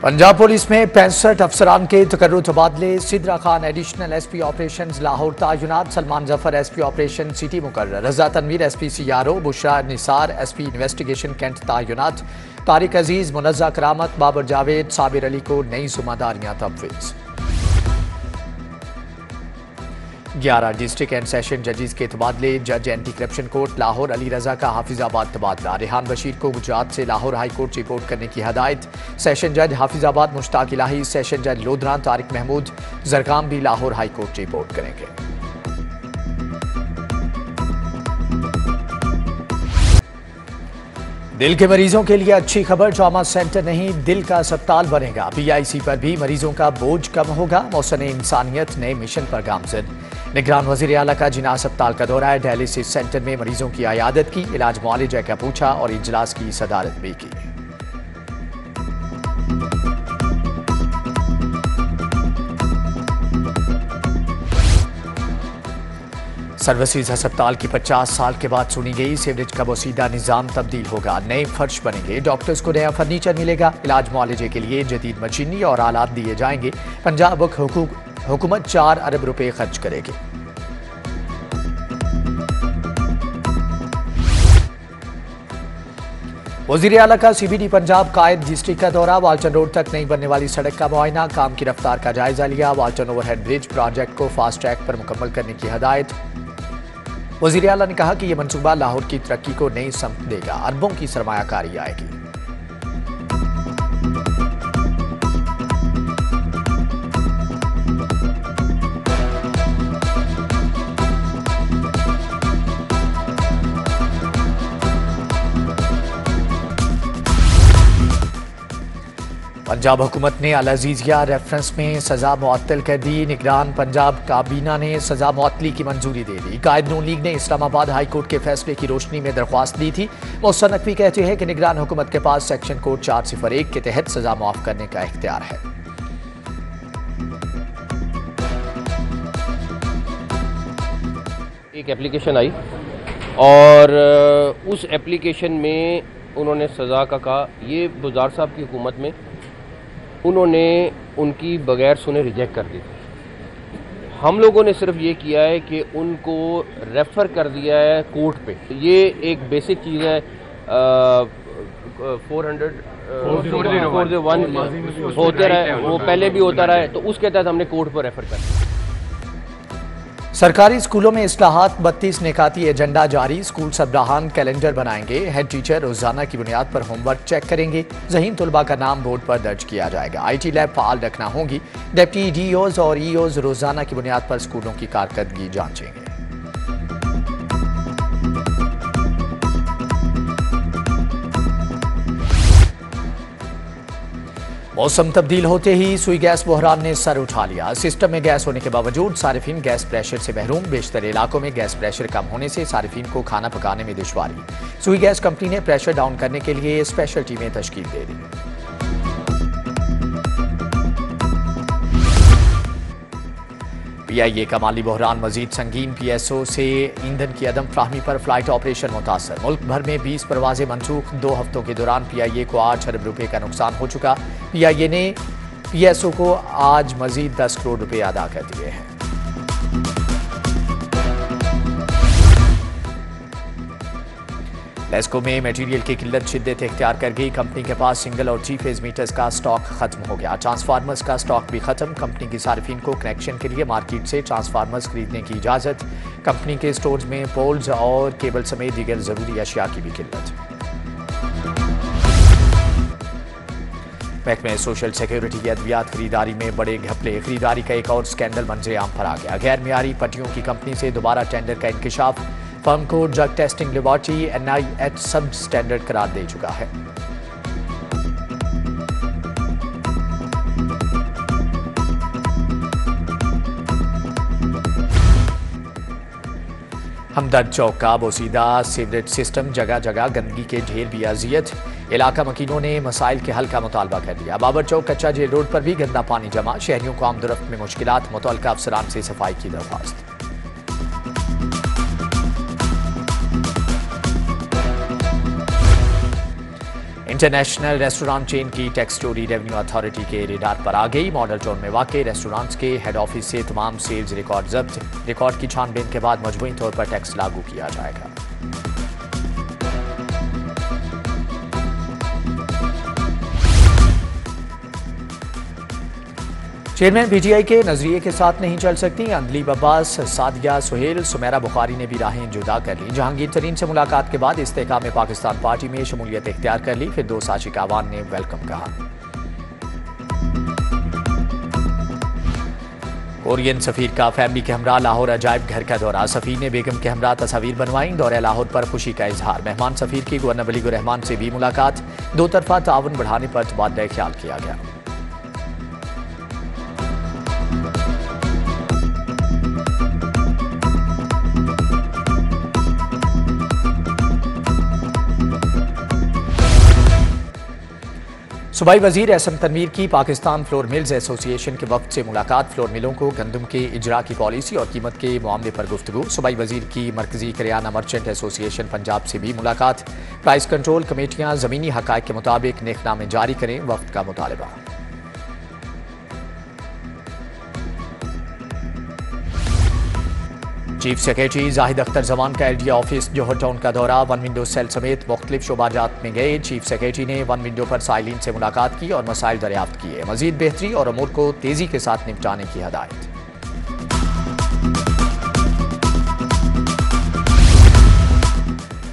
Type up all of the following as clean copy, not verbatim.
Punjab police में 65 अफसरान के तकर्रुर तबादले। Sidra Khan additional SP operations Lahore तायुनात, Salman Zafar SP operation city मुकर्रर, Raza Tanveer SP CRO, Bushra Nisar SP investigation cantt तायुनात, तारिक अजीज, मुनज़्ज़ा करामत, बाबर जावेद, साबिर अली को नई जिम्मेदारियां तफवीज़। 11 डिस्ट्रिक्ट एंड सेशन जजेस के तबादले। जज anti corruption court Lahore Ali Raza का हाफिजाबाद तबादला। रेहान बशीर को गुजरात से लाहौर हाई कोर्ट रिपोर्ट करने की हदायत। सेशन जज हाफिजाबाद मुश्ताक इलाही, सेशन जज लोधरा तारिक महमूद जरगाम भी लाहौर हाई कोर्ट रिपोर्ट करेंगे। दिल के मरीजों के लिए अच्छी खबर, ट्रॉमा सेंटर नहीं दिल का अस्पताल बनेगा। PIC पर भी मरीजों का बोझ कम होगा। मौसम इंसानियत नए मिशन पर गामजन। निगरान वज़ीर आला का जिना अस्पताल का दौरा है। डायलिसिस सेंटर में मरीजों की अयादत की, इलाज मुआलजा का पूछा और इजलास की सदारत भी की। सर्विसेज अस्पताल की 50 साल के बाद सुनी गई। सीवरेज का बोसीदा निजाम तब्दील होगा, नए फर्श बनेंगे, डॉक्टर्स को नया फर्नीचर मिलेगा, इलाज मुआलजे के लिए जदीद मशीनरी और आलात दिए जाएंगे। पंजाब हुकूमत 4 अरब रुपए खर्च करेगी। वज़ीर आला का CBD पंजाब कायद डिस्ट्रिक्ट का दौरा। वाल्टन रोड तक नई बनने वाली सड़क का मुआयना, काम की रफ्तार का जायजा लिया। वाल्टन ओवरहेड ब्रिज प्रोजेक्ट को फास्ट ट्रैक पर मुकम्मल करने की हदायत। वज़ीर आला ने कहा कि यह मनसूबा लाहौर की तरक्की को नई समत देगा, अरबों की सरमायाकारी आएगी। पंजाब हुकूमत ने अल अजीजिया रेफरेंस में सजा मुअत्तल कर दी। निगरान पंजाब काबीना ने सजा मुअत्तली की मंजूरी दे दी। कायद नून लीग ने इस्लामाबाद हाई कोर्ट के फैसले की रोशनी में दरख्वास्त दी थी। मोहसिन नकवी कहते हैं कि निगरान हुकूमत के पास सेक्शन कोड 401 के तहत सजा मुआफ करने का इख्तियार है। एक एप्लीकेशन आई और उस एप्लीकेशन में उन्होंने सज़ा का कहा। ये बुज़दार साहब की हुकूमत में उन्होंने उनकी बगैर सुने रिजेक्ट कर दी थी। हम लोगों ने सिर्फ ये किया है कि उनको रेफ़र कर दिया है कोर्ट पे। ये एक बेसिक चीज़ है। 401 होते रहे, वो पहले भी होता रहा है, तो उसके तहत हमने कोर्ट पर रेफ़र कर दिया। सरकारी स्कूलों में इस्लाहात 32 निकाती एजेंडा जारी। स्कूल सरबराहान कैलेंडर बनाएंगे। हेड टीचर रोजाना की बुनियाद पर होमवर्क चेक करेंगे। ज़हीन तुलबा का नाम बोर्ड पर दर्ज किया जाएगा। IT लैब फाल रखना होगी। डिप्टी DOs और EOs रोजाना की बुनियाद पर स्कूलों की कारकर्दगी जांचेंगे। मौसम तब्दील होते ही सुई गैस बहरान ने सर उठा लिया। सिस्टम में गैस होने के बावजूद सारिफीन गैस प्रेशर से महरूम। बेशतर इलाकों में गैस प्रेशर कम होने से सारिफीन को खाना पकाने में दुश्वारी। सुई गैस कंपनी ने प्रेशर डाउन करने के लिए स्पेशल टीमें तश्कील दे दी। PIA का माली बहरान मजीद संगीन। PSO से ईंधन की अदम फ्राहमी पर फ्लाइट ऑपरेशन मुतासर। मुल्क भर में 20 परवाजें मनसूख। 2 हफ्तों के दौरान PIA को 8 अरब रुपए का नुकसान हो चुका। PIA ने PSO को आज मजीद 10 करोड़ रुपए अदा कर दिए हैं। लेस्को में मटेरियल की किल्लत शिद्दत इख्तियार कर गई। कंपनी के पास सिंगल और 3 फेज मीटर्स का स्टॉक खत्म हो गया। ट्रांसफार्मर्स का स्टॉक भी खत्म। कंपनी की सार्फिन को कनेक्शन के लिए मार्केट से ट्रांसफार्मर्स खरीदने की इजाजत। कंपनी के स्टोर्स में पोल्स और केबल समेत दीगर जरूरी अशिया की भी किल्लत। महकमे सोशल सिक्योरिटी की अद्वियात खरीदारी में बड़े घपले। खरीदारी का एक और स्कैंडल मंजरे आम पर आ गया। गैर मियारी पट्टियों की कंपनी से दोबारा टेंडर का इंकशाफ। फर्म को ड्रग टेस्टिंग लेबॉर्ट्री NIH सब स्टैंडर्ड करार दे चुका है। हमदर्द चौक का बोसीदा सीवरेज सिस्टम, जगह जगह गंदगी के ढेर भी अजियत। इलाका मकीनों ने मसाइल के हल का मुतालबा कर दिया। बाबर चौक कच्चा जेल रोड पर भी गंदा पानी जमा। शहरियों को आमदोरफ्त में मुश्किलात। मुतल्लिका अफसरान से सफाई की दरख्वास्त। इंटरनेशनल रेस्टोरेंट चेन की टैक्स चोरी रेवेन्यू अथॉरिटी के रेडार पर आ गई। मॉडल टाउन में वाकई रेस्टोरेंट्स के हेड ऑफिस से तमाम सेल्स रिकॉर्ड जब्त। रिकॉर्ड की छानबीन के बाद मजबूरी तौर पर टैक्स लागू किया जाएगा। चेयरमैन पीटीआई के नजरिए के साथ नहीं चल सकती। अंदलीब अब्बास, सादिया सुहेल, सुमेरा बुखारी ने भी राहें जुदा कर ली। जहांगीर तरीन से मुलाकात के बाद इस्तेकाम में पाकिस्तान पार्टी में शमूलियत इख्तियार कर ली। फिर दो साशिक आवान ने वेलकम कहा। कोरियन सफीर का फैमिली के हमरा लाहौर अजायब घर का दौरा। सफीर ने बेगम के हमरा तस्वीर बनवाई। दौरे लाहौर पर खुशी का इजहार। मेहमान सफीर की गवर्नर वलीगुर रहमान से भी मुलाकात। दो तरफा ताउन बढ़ाने पर तबादला ख्याल किया गया। सूबाई वजीर एहसन तनवीर की पाकिस्तान फ्लोर मिल्स एसोसिएशन के वफ्द से मुलाकात। फ्लोर मिलों को गंदम के इजरा की पॉलिसी और कीमत के मामले पर गुफ्तगू। सूबाई वजीर की मरकजी करियाना मर्चेंट एसोसिएशन पंजाब से भी मुलाकात। प्राइस कंट्रोल कमेटियां जमीनी हकायक के मुताबिक नेकनामे जारी करें, वफ्द का मुतालबा। चीफ सेक्रेटरी जाहिद अख्तर जमान का एलडीए ऑफिस जोहर टाउन का दौरा। वन विंडो सेल समेत मुख्तलिफ शोबाजात में गए। चीफ सेक्रेटरी ने वन विंडो पर साइलिन से मुलाकात की और मसाइल दरियाफ्त किए। मजीद बेहतरी और अमूर को तेजी के साथ निपटाने की हदायत।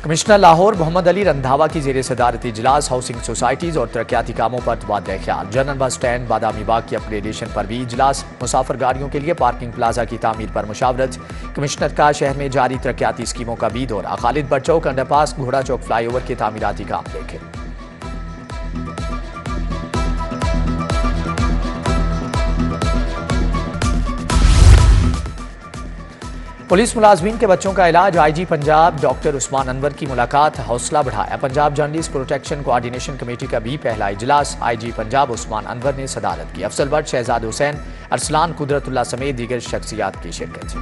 कमिश्नर लाहौर मोहम्मद अली रंधावा की जेर सदारत इजलास। हाउसिंग सोसाइटीज और तरक्याती कामों पर तबादला ख्याल। General bus stand Badami Bagh की अपग्रेडेशन पर भी इजलास। मुसाफिर गाड़ियों के लिए पार्किंग प्लाजा की तामीर पर मुशावरत। कमिश्नर का शहर में जारी तरक्याती स्कीमों का भी दौरा। खालिद बट चौक, अंडरपास, घोड़ा चौक फ्लाईओवर के तामीराती काम देखे। पुलिस मुलाजमीन के बच्चों का इलाज। आईजी पंजाब डॉक्टर उस्मान अनवर की मुलाकात। हौसला बढ़ाया। Punjab journalist protection coordination committee का भी पहला इजलास। आईजी पंजाब उस्मान अनवर ने सदारत की। अफसल भट्ट, शहजाद हुसैन, अरसलान कुदरतुल्लाह समेत दीगर शख्सियात की शिरकत।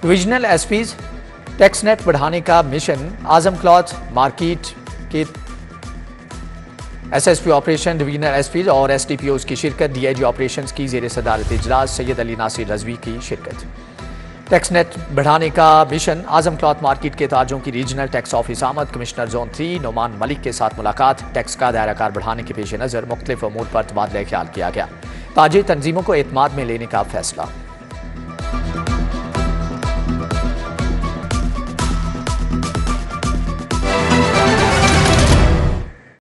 डिविजनल एसपीज टैक्स नेट बढ़ाने का मिशन। आजम क्लॉथ मार्केट के एसएसपी ऑपरेशन, डिवीजनल एसपी और एसडीपीओज की शिरकत। डीआईजी ऑपरेशंस की जेर सदारत इजलास। सैयद अली नासिर रजवी की शिरकत। टैक्स नेट बढ़ाने का मिशन। आजम क्लॉथ मार्केट के ताजों की रीजनल टैक्स ऑफिस आमद। कमिश्नर जोन 3 नोमान मलिक के साथ मुलाकात। टैक्स का दायरा कार बढ़ाने के पेश नज़र मुख्तलिफ अमूर पर तबादला ख्याल किया गया। ताजे तंजीमों को एतमाद में लेने का फैसला।